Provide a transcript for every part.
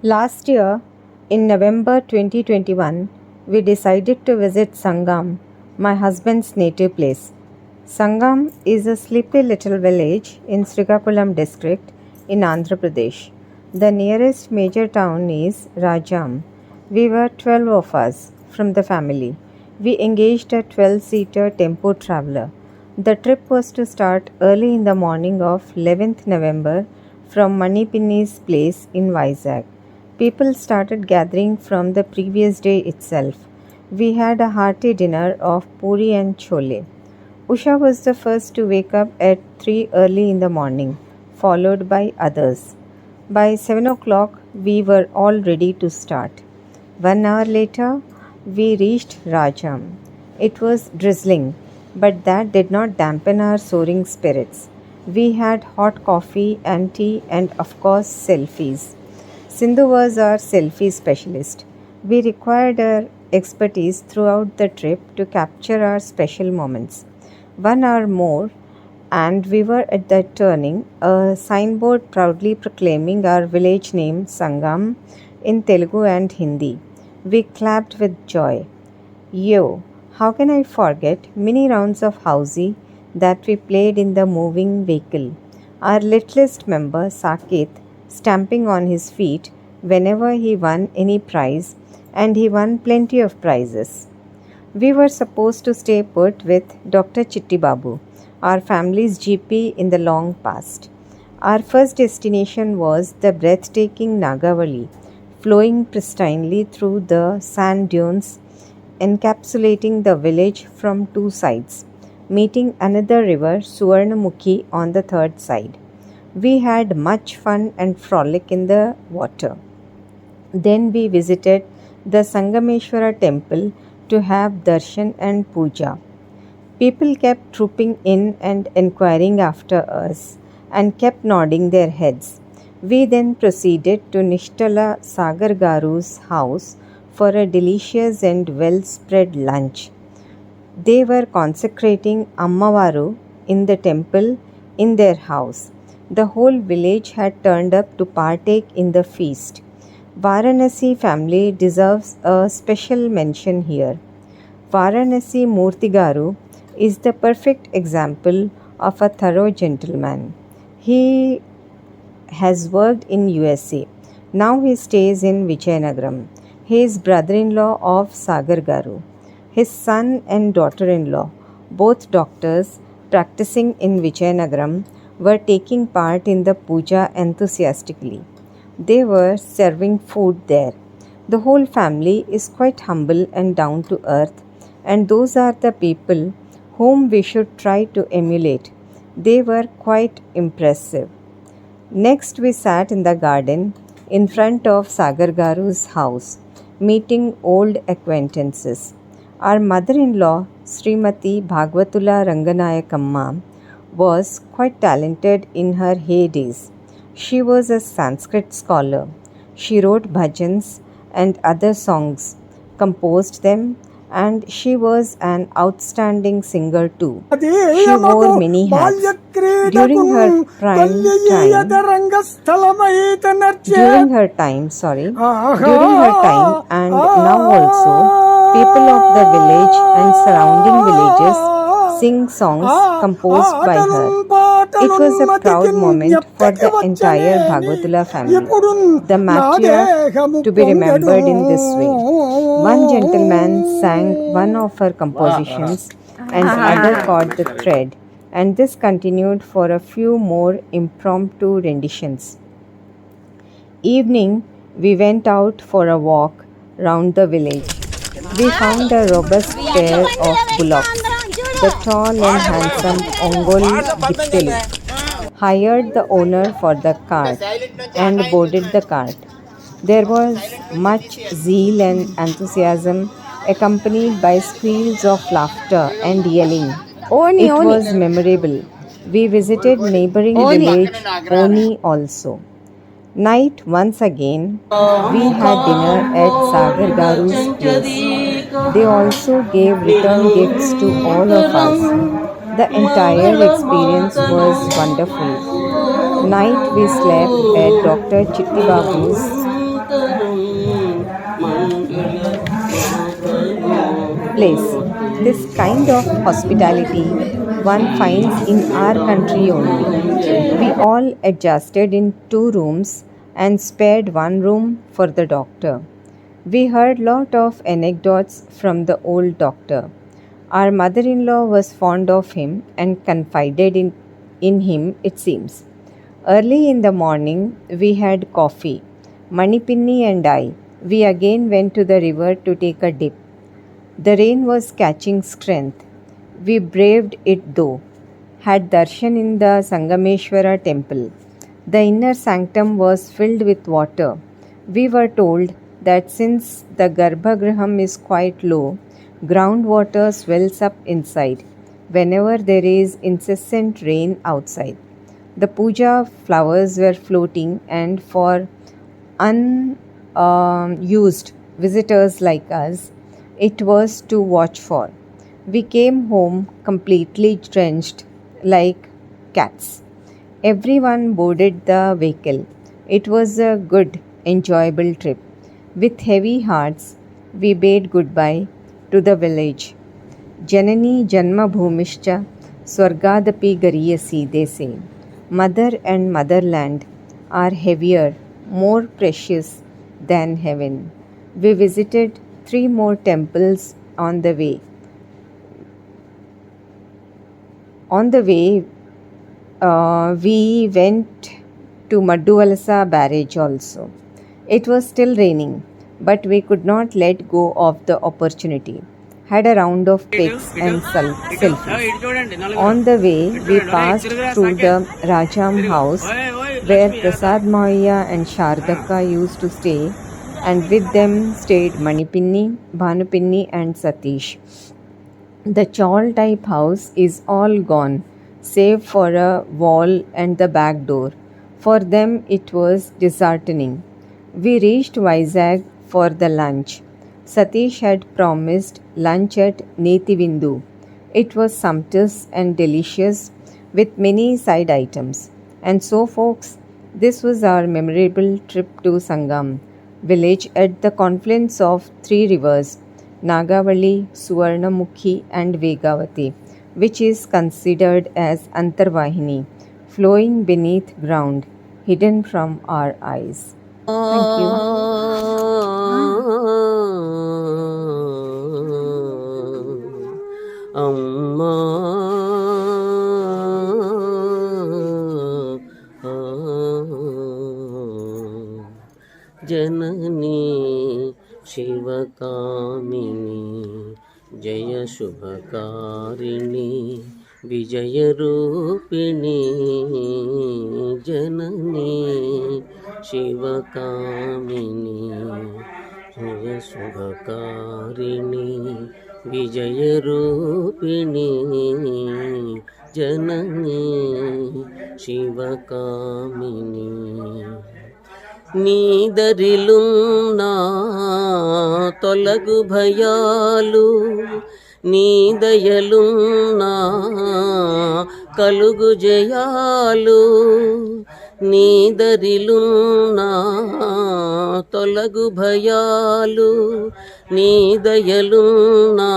Last year, in November 2021, we decided to visit Sangaam, my husband's native place. Sangaam is a sleepy little village in Srikakulam district in Andhra Pradesh. The nearest major town is Rajam. We were 12 of us from the family. We engaged a 12-seater tempo traveler. The trip was to start early in the morning of 11th November from Manipinni's place in Vizag. People started gathering from the previous day itself. We had a hearty dinner of puri and chole. Usha was the first to wake up at 3 early in the morning, followed by others. By 7 o'clock, we were all ready to start. 1 hour later, we reached Rajam. It was drizzling, but that did not dampen our soaring spirits. We had hot coffee and tea and, of course, selfies. Sindhu was our selfie specialist. We required her expertise throughout the trip to capture our special moments. 1 hour more, and we were at the turning, a signboard proudly proclaiming our village name Sangaam in Telugu and Hindi. We clapped with joy. Yo, how can I forget many rounds of housey that we played in the moving vehicle? Our littlest member, Saket, stamping on his feet whenever he won any prize, and he won plenty of prizes. We were supposed to stay put with Dr. Chitti Babu, our family's GP in the long past. Our first destination was the breathtaking Nagavali, flowing pristinely through the sand dunes, encapsulating the village from two sides, meeting another river, Suvarnamukhi, on the third side. We had much fun and frolic in the water. Then we visited the Sangameshwara temple to have darshan and puja. People kept trooping in and inquiring after us and kept nodding their heads. We then proceeded to Nishtala Sagar Garu's house for a delicious and well spread lunch. They were consecrating Ammavaru in the temple in their house. The whole village had turned up to partake in the feast. Varanasi family deserves a special mention here. Varanasi Murtigaru is the perfect example of a thorough gentleman. He has worked in USA. Now he stays in Vijayanagaram. He is brother-in-law of Sagar Garu. His son and daughter-in-law, both doctors practicing in Vijayanagaram, were taking part in the puja enthusiastically. They were serving food there. The whole family is quite humble and down to earth, and those are the people whom we should try to emulate. They were quite impressive. Next, we sat in the garden in front of Sagar Garu's house, meeting old acquaintances. Our mother-in-law, Srimati Bhagwatula Ranganayakamma, was quite talented in her heydays. She was a Sanskrit scholar. She wrote bhajans and other songs, composed them, and she was an outstanding singer too. She wore many hats. During her prime time, during her time, and now also, people of the village and surrounding villages sing songs composed by her. It was a proud moment for the entire Bhagwatula family, the matriarch to be remembered in this way. One gentleman sang one of her compositions and other caught the thread, and this continued for a few more impromptu renditions. Evening, we went out for a walk round the village. We found a robust pair of bullocks, the tall and handsome Ongol Gittelu, hired the owner for the cart and boarded the cart. There was much zeal and enthusiasm, accompanied by squeals of laughter and yelling. It was memorable. We visited neighboring village Oni also. Night once again, we had dinner at Sagar Garu's place. They also gave return gifts to all of us. The entire experience was wonderful. Night we slept at Dr. Chitti Babu's place. This kind of hospitality one finds in our country only. We all adjusted in 2 rooms and spared one room for the doctor. We heard lot of anecdotes from the old doctor. Our mother-in-law was fond of him and confided in him, it seems. Early in the morning, we had coffee. Manipinni and I, we again went to the river to take a dip. The rain was catching strength. We braved it though. Had darshan in the Sangameshwara temple. The inner sanctum was filled with water. We were told that since the Garbhagraham is quite low, groundwater swells up inside whenever there is incessant rain outside. The puja flowers were floating, and for unused visitors like us, it was to watch for. We came home completely drenched like cats. Everyone boarded the vehicle. It was a good, enjoyable trip. With heavy hearts, we bade goodbye to the village. Janani Janma Bhumischa Swargadapi Gariyasi, they say. Mother and motherland are heavier, more precious than heaven. We visited 3 more temples on the way. On the way, we went to Madduvalasa barrage also. It was still raining, but we could not let go of the opportunity. Had a round of pics and selfies. On the way, we passed through the Rajam house where Prasad Maya and Shardaka used to stay, and with them stayed Manipinni, Bhanupinni and Satish. The chawl type house is all gone, save for a wall and the back door. For them it was disheartening. We reached Vizag for the lunch. Satish had promised lunch at Netivindu. It was sumptuous and delicious with many side items. And so folks, this was our memorable trip to Sangaam village at the confluence of 3 rivers, Nagavali, Suvarnamukhi and Vegavati, which is considered as Antarvahini, flowing beneath ground, hidden from our eyes. Thank you. Amma Janani Shivakamini Jaya Shubhakarini Vijaya Rupini Janani Shivakamini Jaya Shubhakarini Vijaya Rupini Janani Shivakamini నీదరిలున్నా తొలగు భయాలు నీదయలున్నా కలుగు జయాలు నీదరిలున్నా తొలగు భయాలు నీదయలున్నా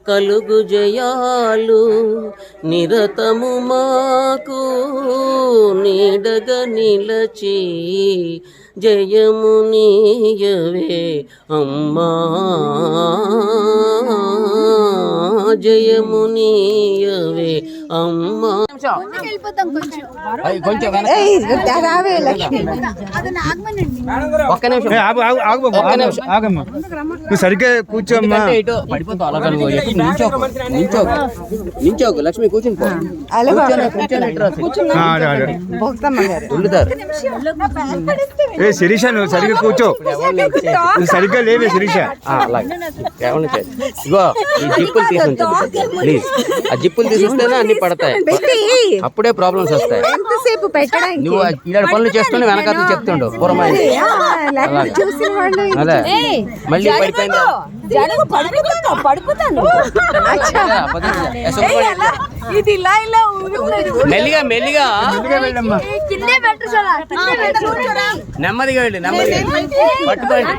కలుగు జయాలు నిరతము మాకు నీడగా నిలచి జయము నీయవే అమ్మా జయము నీయవే అమ్మా నువ్వు సరిగ్గా కూర్చోమ్మా. నించోకు లక్ష్మి కూర్చుని ఏ శిరీష నువ్వు సరిగ్గా కూర్చో. నువ్వు సరిగ్గా లేవే శిరీష. ఇగో ఈ జిప్పులు తీసుకుంటాను ప్లీజ్. ఆ జిప్పులు తీసుకుంటేనే అన్ని పడతాయి, అప్పుడే ప్రాబ్లమ్స్ వస్తాయి. నువ్వు ఇలాంటి పనులు చేస్తూనే వెనకాల చెప్తుండు పురమాయి. అదే మళ్ళీ పడిపోయింది. మెల్లిగా మెల్లిగా నెమ్మదిగా వెళ్ళి నెమ్మదిగా పట్టుకోండి.